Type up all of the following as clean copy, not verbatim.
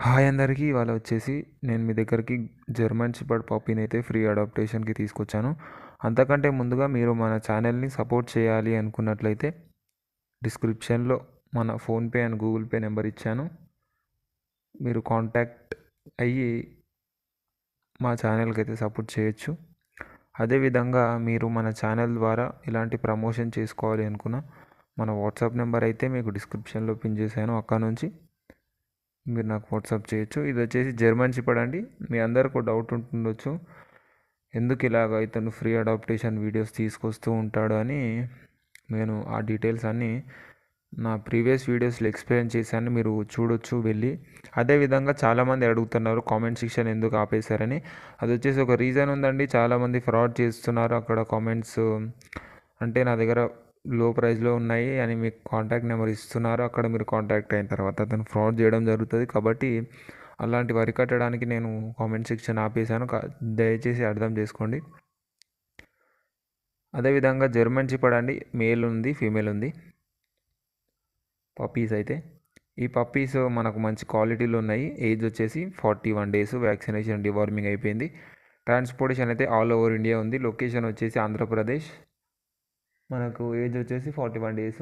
Hi అందరికీ. ఇవాళ వచ్చేసి నేను మీ దగ్గరికి జర్మన్ షెపర్డ్ పప్పీని అయితే ఫ్రీ అడాప్టేషన్కి తీసుకొచ్చాను. అంతకంటే ముందుగా మీరు మన ఛానల్ని సపోర్ట్ చేయాలి అనుకున్నట్లయితే డిస్క్రిప్షన్లో మన PhonePe and Google pay number ఇచ్చాను. మీరు కాంటాక్ట్ అయ్యి మా ఛానల్కి అయితే సపోర్ట్ చేయొచ్చు. అదేవిధంగా మీరు మన ఛానల్ ద్వారా ఇలాంటి ప్రమోషన్ చేసుకోవాలి అనుకున్న మన వాట్సాప్ నెంబర్ అయితే మీకు డిస్క్రిప్షన్లో పిన్ చేశాను. అక్కడ నుంచి మీరు నాకు వాట్సాప్ చేయొచ్చు. ఇది వచ్చేసి జర్మన్ షెపర్డ్ అండి. మీ అందరికీ డౌట్ ఉంటుండొచ్చు, ఎందుకు ఇలాగ ఇతను ఫ్రీ అడాప్టేషన్ వీడియోస్ తీసుకొస్తూ ఉంటాడు అని. నేను ఆ డీటెయిల్స్ అన్నీ నా ప్రీవియస్ వీడియోస్లో ఎక్స్ప్లెయిన్ చేశాను, మీరు చూడొచ్చు వెళ్ళి. అదేవిధంగా చాలామంది అడుగుతున్నారు కామెంట్ సెక్షన్ ఎందుకు ఆపేశారని. అది వచ్చేసి ఒక రీజన్ ఉందండి. చాలామంది ఫ్రాడ్ చేస్తున్నారు అక్కడ కామెంట్స్. అంటే నా దగ్గర లో ప్రైస్లో ఉన్నాయి అని మీకు కాంటాక్ట్ నెంబర్ ఇస్తున్నారు. అక్కడ మీరు కాంటాక్ట్ అయిన తర్వాత అతను ఫ్రాడ్ చేయడం జరుగుతుంది. కాబట్టి అలాంటివి అరికట్టడానికి నేను కామెంట్ సెక్షన్ ఆపేశాను. దయచేసి అర్థం చేసుకోండి. అదేవిధంగా జర్మన్ షెపర్డ్ అండి, మేల్ ఉంది, ఫీమేల్ ఉంది. పప్పీస్ అయితే ఈ పప్పీస్ మనకు మంచి క్వాలిటీలో ఉన్నాయి. ఏజ్ వచ్చేసి 41 days. వ్యాక్సినేషన్ డివార్మింగ్ అయిపోయింది. ట్రాన్స్పోర్టేషన్ అయితే ఆల్ ఓవర్ ఇండియా ఉంది. లొకేషన్ వచ్చేసి ఆంధ్రప్రదేశ్. మనకు ఏజ్ వచ్చేసి 41 days.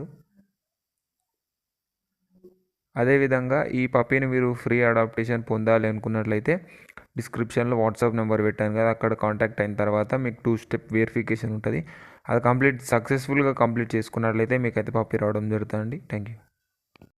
అదేవిధంగా ఈ పప్పీని మీరు ఫ్రీ అడాప్టేషన్ పొందాలి అనుకున్నట్లయితే డిస్క్రిప్షన్లో వాట్సాప్ నెంబర్ పెట్టాను కదా, అక్కడ కాంటాక్ట్ అయిన తర్వాత మీకు 2-step వెరిఫికేషన్ ఉంటుంది. అది సక్సెస్ఫుల్గా కంప్లీట్ చేసుకున్నట్లయితే మీకు అయితే పప్పీ రావడం జరుగుతుందండి. Thank you.